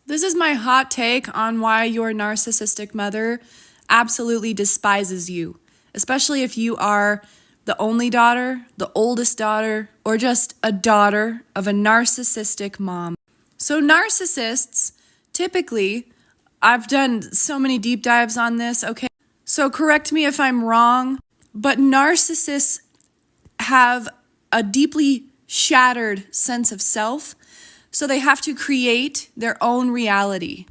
This is my hot take on why your narcissistic mother absolutely despises you, especially if you are the only daughter, the oldest daughter, or just a daughter of a narcissistic mom. So narcissists, typically, I've done so many deep dives on this, okay? So correct me if I'm wrong, but narcissists have a deeply shattered sense of self, so they have to create their own reality.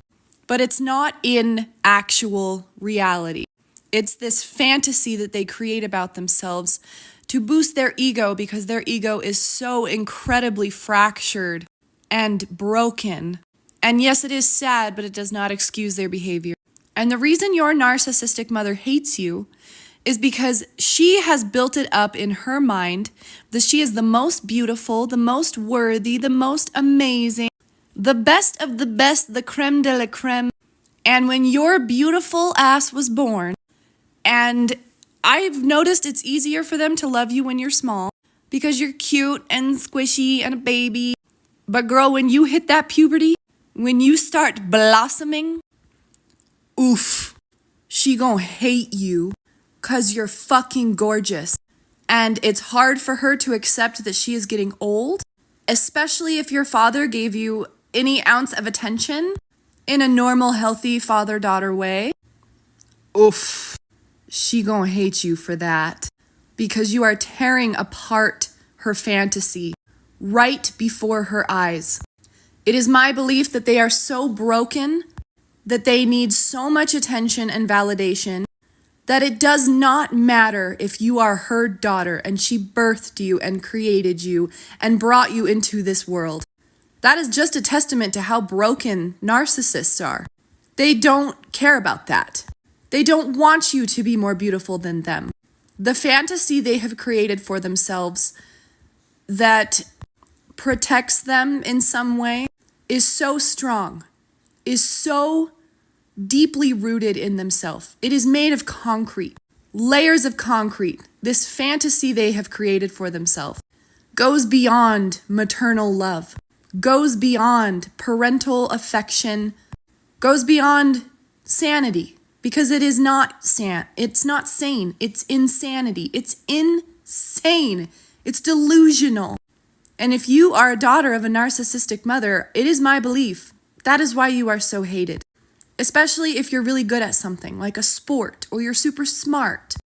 But it's not in actual reality. It's this fantasy that they create about themselves to boost their ego because their ego is so incredibly fractured and broken. And yes, it is sad, but it does not excuse their behavior. And the reason your narcissistic mother hates you is because she has built it up in her mind that she is the most beautiful, the most worthy, the most amazing, the best of the best, the creme de la creme. And when your beautiful ass was born, and I've noticed it's easier for them to love you when you're small because you're cute and squishy and a baby. But girl, when you hit that puberty, when you start blossoming, oof, she gonna hate you. 'Cause you're fucking gorgeous. And it's hard for her to accept that she is getting old, especially if your father gave you any ounce of attention in a normal, healthy father-daughter way. Oof, she gonna hate you for that because you are tearing apart her fantasy right before her eyes. It is my belief that they are so broken that they need so much attention and validation that it does not matter if you are her daughter and she birthed you and created you and brought you into this world. That is just a testament to how broken narcissists are. They don't care about that. They don't want you to be more beautiful than them. The fantasy they have created for themselves that protects them in some way is so strong, is so deeply rooted in themselves. It is made of concrete, layers of concrete. This fantasy they have created for themselves goes beyond maternal love, goes beyond parental affection, goes beyond sanity, because it is not it's not sane, it's insanity, it's insane, it's delusional. And if you are a daughter of a narcissistic mother, it is my belief that is why you are so hated. Especially if you're really good at something, like a sport, or you're super smart,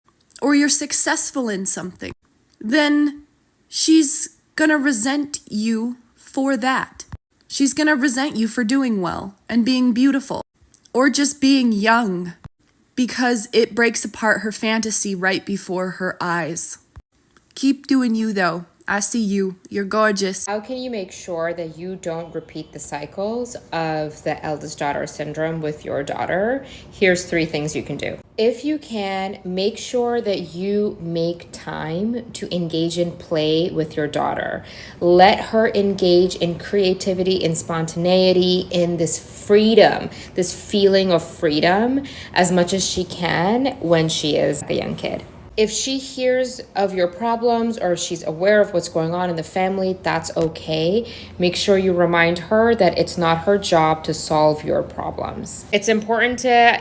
or you're successful in something, then she's gonna resent you for that. She's gonna resent you for doing well and being beautiful, or just being young, because it breaks apart her fantasy right before her eyes. Keep doing you though. I see you. You're gorgeous. How can you make sure that you don't repeat the cycles of the eldest daughter syndrome with your daughter? Here's 3 things you can do. If you can, make sure that you make time to engage in play with your daughter. Let her engage in creativity, in spontaneity, in this freedom, this feeling of freedom as much as she can when she is a young kid. If she hears of your problems or she's aware of what's going on in the family, that's okay. Make sure you remind her that it's not her job to solve your problems. It's important to,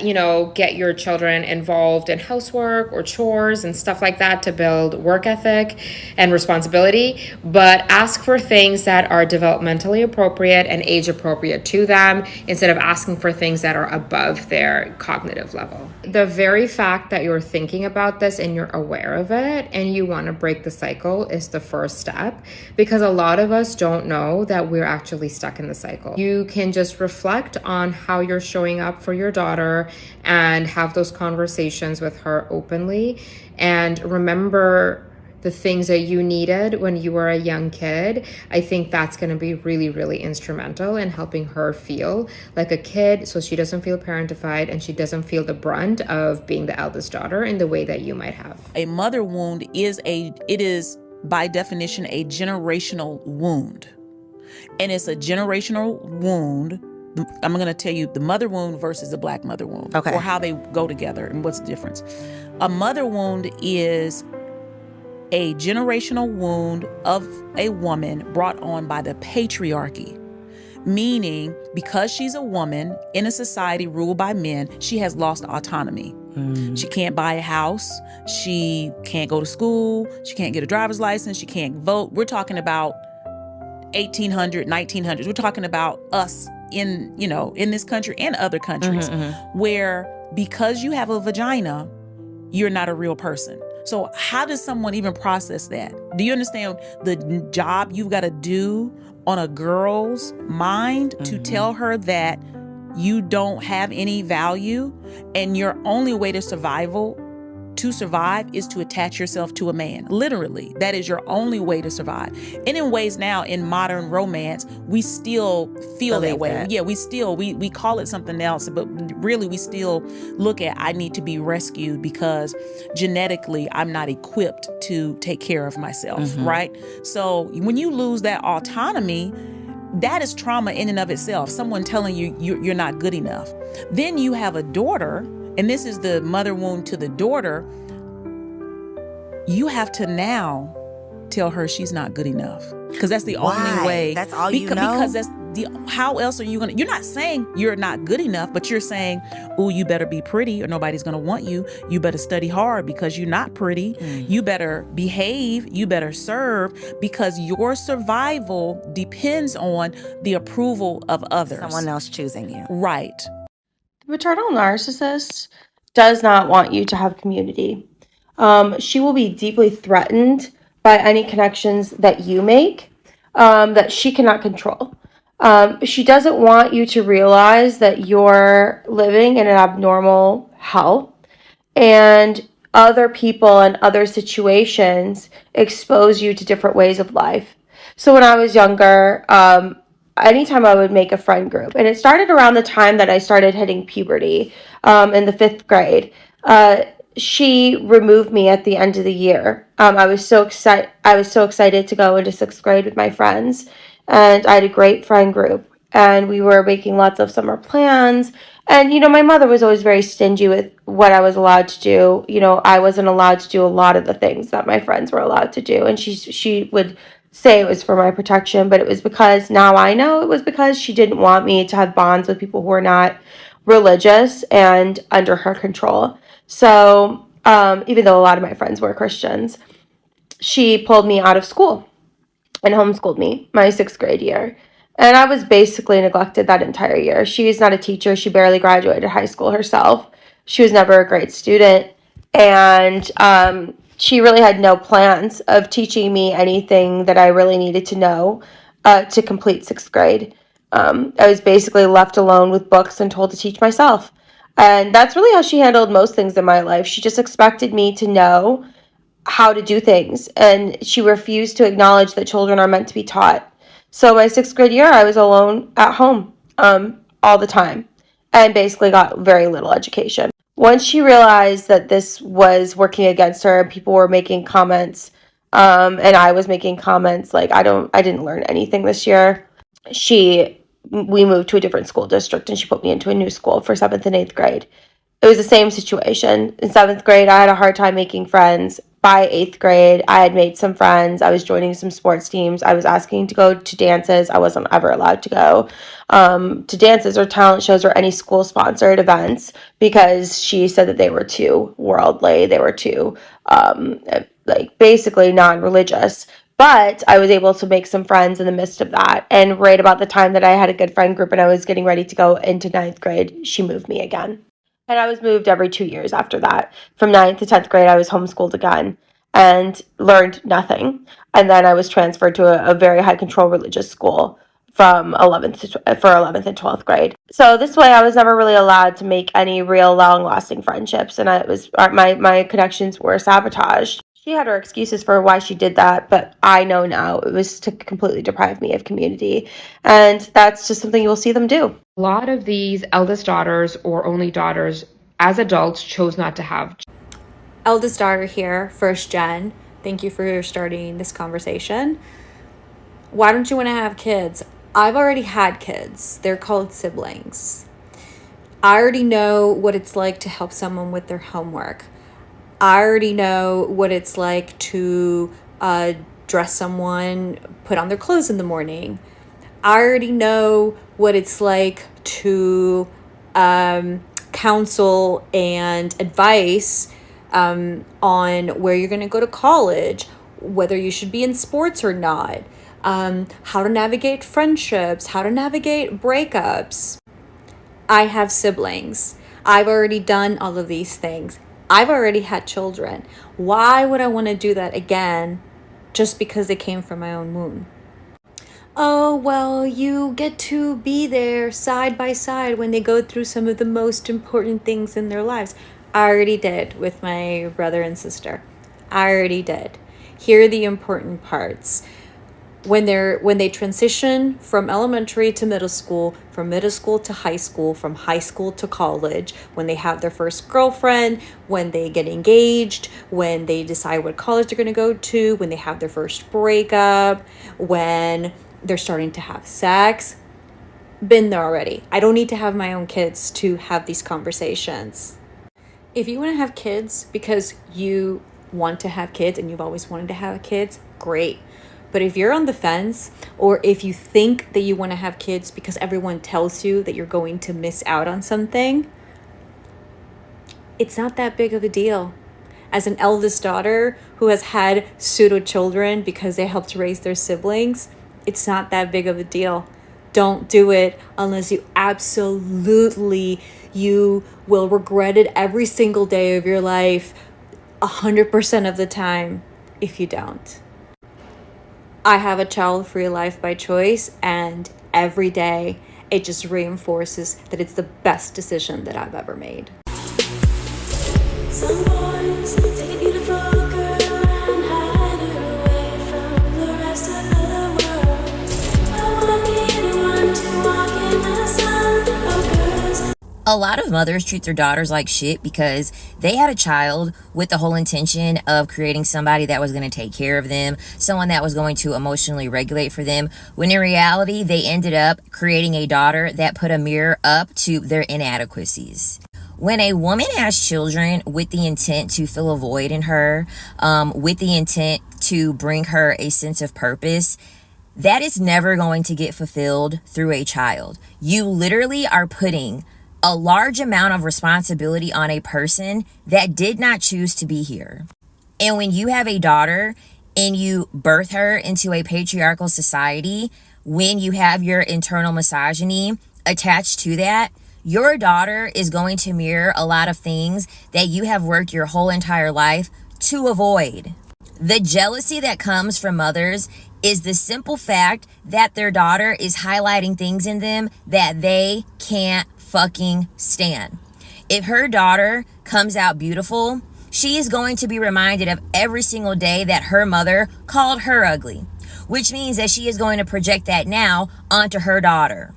get your children involved in housework or chores and stuff like that to build work ethic and responsibility, but ask for things that are developmentally appropriate and age appropriate to them instead of asking for things that are above their cognitive level. The very fact that you're thinking about this and you're aware of it and you want to break the cycle is the first step, because a lot of us don't know that we're actually stuck in the cycle. You can just reflect on how you're showing up for your daughter and have those conversations with her openly, and remember the things that you needed when you were a young kid. I think that's going to be really, really instrumental in helping her feel like a kid, so she doesn't feel parentified and she doesn't feel the brunt of being the eldest daughter in the way that you might have. A mother wound is by definition a generational wound. And it's a generational wound. I'm going to tell you the mother wound versus the black mother wound, okay, or how they go together and what's the difference. A mother wound is a generational wound of a woman brought on by the patriarchy. Meaning, because she's a woman in a society ruled by men, she has lost autonomy. She can't buy a house. She can't go to school. She can't get a driver's license. She can't vote. We're talking about 1800, 1900s. We're talking about us in this country and other countries where because you have a vagina, you're not a real person. So how does someone even process that? Do you understand the job you've got to do on a girl's mind to tell her that you don't have any value and your only way to survive is to attach yourself to a man? Literally, that is your only way to survive. And in ways now, in modern romance, we still feel that way. Yeah, we call it something else, but really we still look at, I need to be rescued because genetically I'm not equipped to take care of myself, right? So when you lose that autonomy, that is trauma in and of itself. Someone telling you you're not good enough. Then you have a daughter, and this is the mother wound to the daughter. You have to now tell her she's not good enough, because that's the only way. That's all you know? Because that's how else are you gonna? You're not saying you're not good enough, but you're saying, "Oh, you better be pretty, or nobody's gonna want you. You better study hard because you're not pretty. You better behave. You better serve because your survival depends on the approval of others. Someone else choosing you. Right. The maternal narcissist does not want you to have community. She will be deeply threatened by any connections that you make that she cannot control. She doesn't want you to realize that you're living in an abnormal hell, and other people and other situations expose you to different ways of life. So when I was younger, anytime I would make a friend group, and it started around the time that I started hitting puberty in the 5th grade, she removed me at the end of the year. I was so excited to go into 6th grade with my friends, and I had a great friend group, and we were making lots of summer plans. And my mother was always very stingy with what I was allowed to do. I wasn't allowed to do a lot of the things that my friends were allowed to do, and she would say it was for my protection, but it was because now I know it was because she didn't want me to have bonds with people who are not religious and under her control. So even though a lot of my friends were Christians, she pulled me out of school and homeschooled me my 6th grade year. And I was basically neglected that entire year. She's not a teacher. She barely graduated high school herself. She was never a great student. And she really had no plans of teaching me anything that I really needed to know to complete 6th grade. I was basically left alone with books and told to teach myself. And that's really how she handled most things in my life. She just expected me to know how to do things, and she refused to acknowledge that children are meant to be taught. So my 6th grade year, I was alone at home all the time and basically got very little education. Once she realized that this was working against her and people were making comments and I was making comments like, I didn't learn anything this year, we moved to a different school district and she put me into a new school for 7th and 8th grade. It was the same situation. In 7th grade, I had a hard time making friends. By 8th grade, I had made some friends. I was joining some sports teams. I was asking to go to dances. I wasn't ever allowed to go to dances or talent shows or any school-sponsored events because she said that they were too worldly. They were too, basically non-religious. But I was able to make some friends in the midst of that. And right about the time that I had a good friend group and I was getting ready to go into 9th grade, she moved me again. And I was moved every 2 years after that. From 9th to 10th grade, I was homeschooled again and learned nothing. And then I was transferred to a very high control religious school from 11th and 12th grade. So this way, I was never really allowed to make any real long-lasting friendships, and my connections were sabotaged. She had her excuses for why she did that, but I know now it was to completely deprive me of community, and that's just something you will see them do. A lot of these eldest daughters or only daughters as adults chose not to have. Eldest daughter here, first gen. Thank you for starting this conversation. Why don't you want to have kids? I've already had kids. They're called siblings. I already know what it's like to help someone with their homework. I already know what it's like to dress someone, put on their clothes in the morning. I already know what it's like to counsel and advice on where you're going to go to college, whether you should be in sports or not, how to navigate friendships, how to navigate breakups. I have siblings. I've already done all of these things. I've already had children. Why would I want to do that again just because they came from my own womb? Oh, well, you get to be there side by side when they go through some of the most important things in their lives. I already did with my brother and sister. I already did. Here are the important parts. When they transition from elementary to middle school, from middle school to high school, from high school to college, when they have their first girlfriend, when they get engaged, when they decide what college they're going to go to, when they have their first breakup, when they're starting to have sex. Been there already. I don't need to have my own kids to have these conversations. If you want to have kids because you want to have kids and you've always wanted to have kids, great. But if you're on the fence, or if you think that you want to have kids because everyone tells you that you're going to miss out on something, it's not that big of a deal. As an eldest daughter who has had pseudo children because they helped raise their siblings, it's not that big of a deal. Don't do it unless you will regret it every single day of your life, 100% of the time if you don't. I have a child-free life by choice, and every day it just reinforces that it's the best decision that I've ever made. Some boys take a beautiful girl and hide her away from the rest of the world. I wanna be the one to walk in the sun of girls. A lot of mothers treat their daughters like shit because they had a child with the whole intention of creating somebody that was going to take care of them, someone that was going to emotionally regulate for them, when in reality, they ended up creating a daughter that put a mirror up to their inadequacies. When a woman has children with the intent to fill a void in her, with the intent to bring her a sense of purpose, that is never going to get fulfilled through a child. You literally are putting a large amount of responsibility on a person that did not choose to be here. And when you have a daughter and you birth her into a patriarchal society, when you have your internal misogyny attached to that, your daughter is going to mirror a lot of things that you have worked your whole entire life to avoid. The jealousy that comes from mothers is the simple fact that their daughter is highlighting things in them that they can't fucking stand. If her daughter comes out beautiful, she is going to be reminded of every single day that her mother called her ugly, which means that she is going to project that now onto her daughter.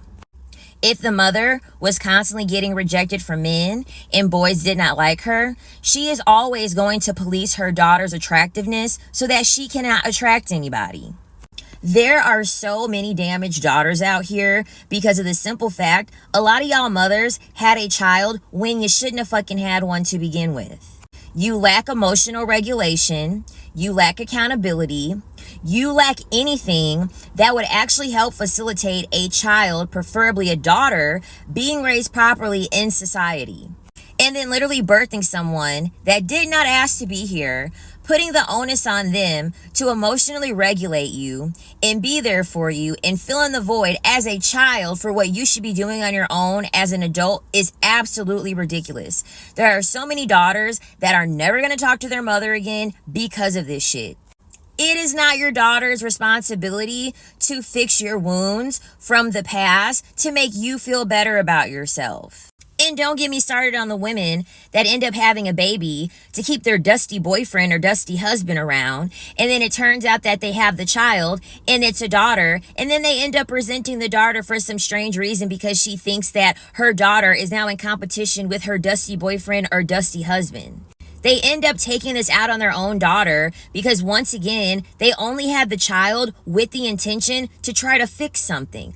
If the mother was constantly getting rejected from men and boys did not like her, she is always going to police her daughter's attractiveness so that she cannot attract anybody. There are so many damaged daughters out here because of the simple fact a lot of y'all mothers had a child when you shouldn't have fucking had one to begin with. You lack emotional regulation, you lack accountability, you lack anything that would actually help facilitate a child, preferably a daughter, being raised properly in society. And then literally birthing someone that did not ask to be here, putting the onus on them to emotionally regulate you and be there for you and fill in the void as a child for what you should be doing on your own as an adult is absolutely ridiculous. There are so many daughters that are never going to talk to their mother again because of this shit. It is not your daughter's responsibility to fix your wounds from the past to make you feel better about yourself. And don't get me started on the women that end up having a baby to keep their dusty boyfriend or dusty husband around. And then it turns out that they have the child and it's a daughter. And then they end up resenting the daughter for some strange reason because she thinks that her daughter is now in competition with her dusty boyfriend or dusty husband. They end up taking this out on their own daughter because once again, they only had the child with the intention to try to fix something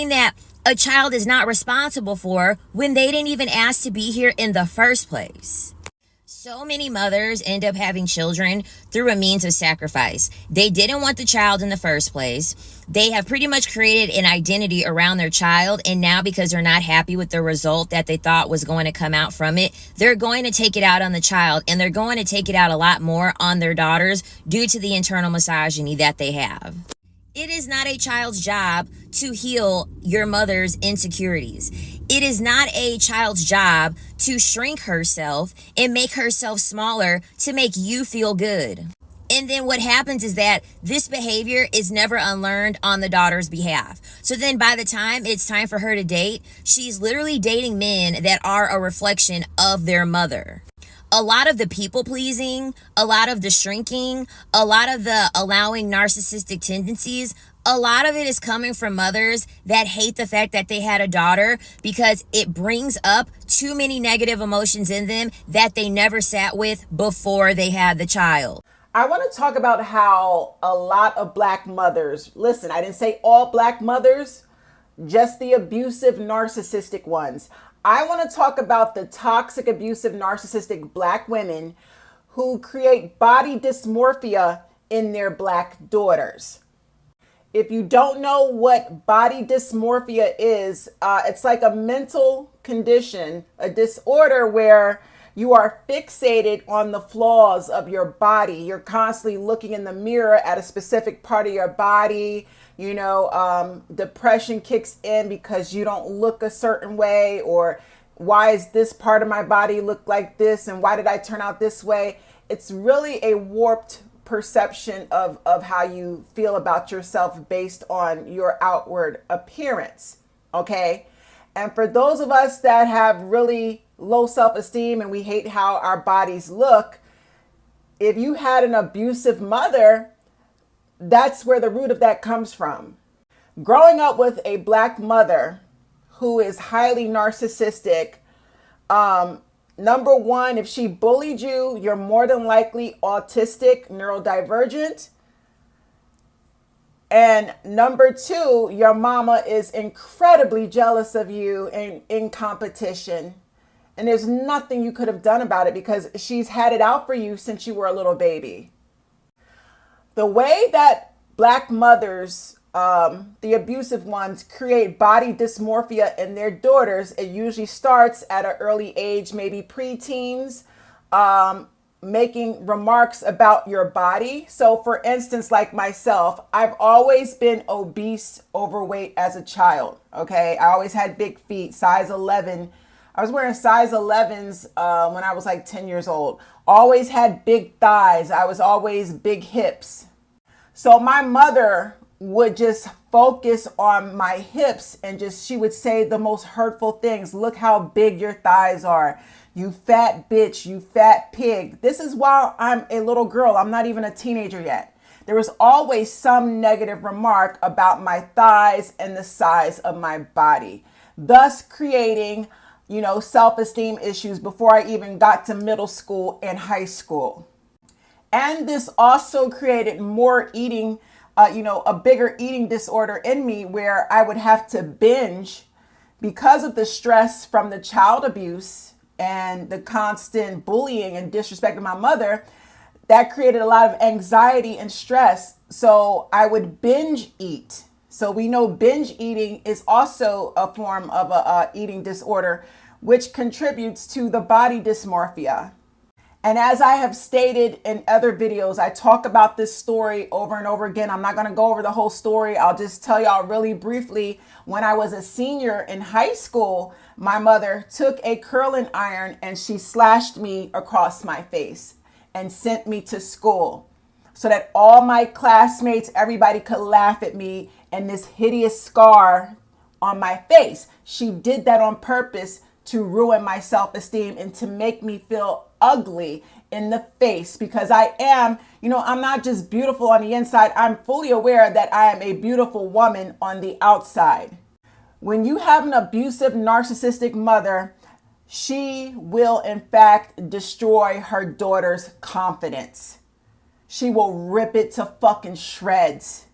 that a child is not responsible for when they didn't even ask to be here in the first place. So many mothers end up having children through a means of sacrifice. They didn't want the child in the first place. They have pretty much created an identity around their child, and now because they're not happy with the result that they thought was going to come out from it, they're going to take it out on the child, and they're going to take it out a lot more on their daughters due to the internal misogyny that they have. It is not a child's job to heal your mother's insecurities. It is not a child's job to shrink herself and make herself smaller to make you feel good. And then what happens is that this behavior is never unlearned on the daughter's behalf. So then by the time it's time for her to date, she's literally dating men that are a reflection of their mother. A lot of the people pleasing, a lot of the shrinking, a lot of the allowing narcissistic tendencies, a lot of it is coming from mothers that hate the fact that they had a daughter because it brings up too many negative emotions in them that they never sat with before they had the child. I want to talk about how a lot of black mothers, listen, I didn't say all black mothers, just the abusive narcissistic ones. I want to talk about the toxic, abusive, narcissistic black women who create body dysmorphia in their black daughters. If you don't know what body dysmorphia is, it's like a mental condition, a disorder where you are fixated on the flaws of your body. You're constantly looking in the mirror at a specific part of your body. You know, depression kicks in because you don't look a certain way, or why is this part of my body look like this, and why did I turn out this way? It's really a warped perception of how you feel about yourself based on your outward appearance, okay? And for those of us that have really low self-esteem and we hate how our bodies look, if you had an abusive mother, that's where the root of that comes from. Growing up with a black mother who is highly narcissistic, number one, if she bullied you, you're more than likely autistic, neurodivergent. And number two, your mama is incredibly jealous of you and in competition. And there's nothing you could have done about it because she's had it out for you since you were a little baby. The way that black mothers, the abusive ones, create body dysmorphia in their daughters, it usually starts at an early age, maybe preteens, making remarks about your body. So for instance, like myself, I've always been obese, overweight as a child, okay? I always had big feet, size 11. I was wearing size 11s when I was like 10 years old. Always had big thighs. I was always big hips. So my mother would just focus on my hips and she would say the most hurtful things. Look how big your thighs are. You fat bitch, you fat pig. This is while I'm a little girl. I'm not even a teenager yet. There was always some negative remark about my thighs and the size of my body, thus creating, you know, self-esteem issues before I even got to middle school and high school. And this also created more eating, a bigger eating disorder in me where I would have to binge because of the stress from the child abuse and the constant bullying and disrespect of my mother. That created a lot of anxiety and stress. So I would binge eat. So we know binge eating is also a form of a eating disorder, which contributes to the body dysmorphia. And as I have stated in other videos, I talk about this story over and over again. I'm not going to go over the whole story. I'll just tell y'all really briefly. When I was a senior in high school, my mother took a curling iron and she slashed me across my face and sent me to school so that all my classmates, everybody could laugh at me and this hideous scar on my face. She did that on purpose to ruin my self-esteem and to make me feel ugly in the face, because I am, I'm not just beautiful on the inside. I'm fully aware that I am a beautiful woman on the outside. When you have an abusive, narcissistic mother, she will in fact destroy her daughter's confidence. She will rip it to fucking shreds.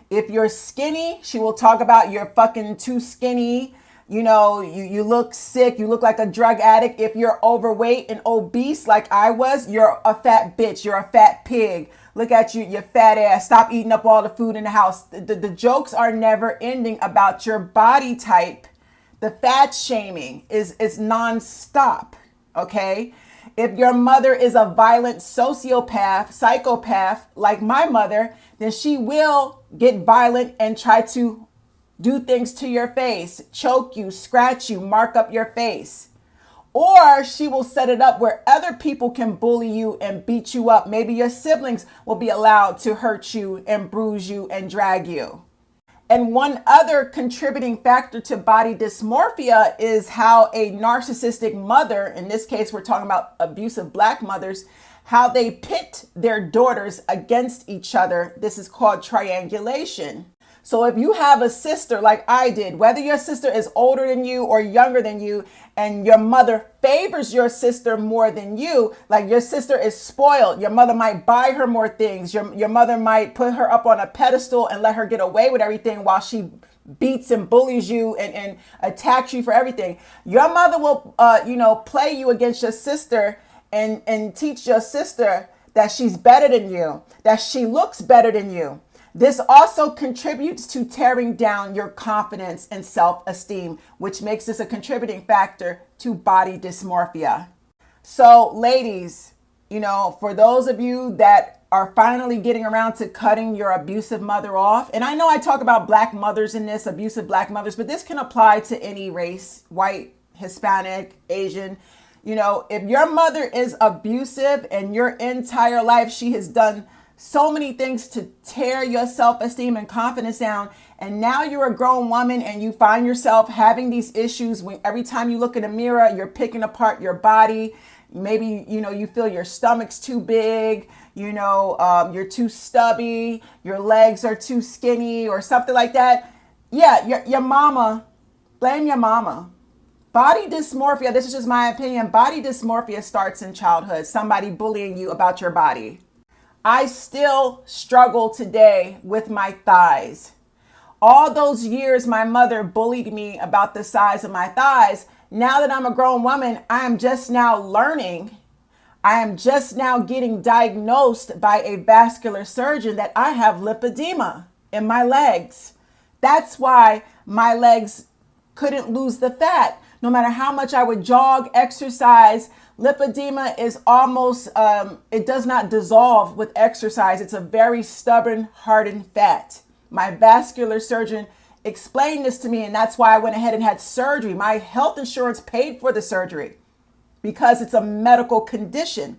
If you're skinny, she will talk about you're fucking too skinny. You look sick, you look like a drug addict. If you're overweight and obese like I was, you're a fat bitch, you're a fat pig. Look at you, you fat ass. Stop eating up all the food in the house. The jokes are never ending about your body type. The fat shaming is nonstop, okay? If your mother is a violent sociopath, psychopath like my mother, then she will get violent and try to do things to your face, choke you, scratch you, mark up your face. Or she will set it up where other people can bully you and beat you up. Maybe your siblings will be allowed to hurt you and bruise you and drag you. And one other contributing factor to body dysmorphia is how a narcissistic mother, in this case, we're talking about abusive Black mothers, how they pit their daughters against each other. This is called triangulation. So if you have a sister like I did, whether your sister is older than you or younger than you, and your mother favors your sister more than you, like your sister is spoiled, your mother might buy her more things, your mother might put her up on a pedestal and let her get away with everything while she beats and bullies you and attacks you for everything. Your mother will, play you against your sister and teach your sister that she's better than you, that she looks better than you. This also contributes to tearing down your confidence and self-esteem, which makes this a contributing factor to body dysmorphia. So ladies, for those of you that are finally getting around to cutting your abusive mother off, and I know I talk about Black mothers in this, abusive Black mothers, but this can apply to any race, white, Hispanic, Asian. If your mother is abusive and your entire life she has done so many things to tear your self-esteem and confidence down, and now you're a grown woman and you find yourself having these issues when every time you look in a mirror, you're picking apart your body. Maybe, you feel your stomach's too big, you're too stubby, your legs are too skinny or something like that. Yeah, your mama, blame your mama. Body dysmorphia, this is just my opinion, body dysmorphia starts in childhood, somebody bullying you about your body. I still struggle today with my thighs. All those years my mother bullied me about the size of my thighs. Now that I'm a grown woman, I am just now learning. I am just now getting diagnosed by a vascular surgeon that I have lipedema in my legs. That's why my legs couldn't lose the fat. No matter how much I would jog, exercise, lipedema is almost, it does not dissolve with exercise. It's a very stubborn, hardened fat. My vascular surgeon explained this to me, and that's why I went ahead and had surgery. My health insurance paid for the surgery because it's a medical condition.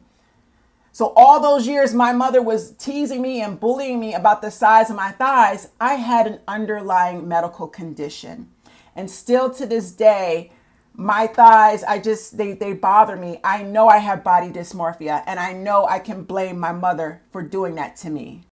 So all those years my mother was teasing me and bullying me about the size of my thighs, I had an underlying medical condition. And still to this day, my thighs, they bother me. I know I have body dysmorphia, and I know I can blame my mother for doing that to me.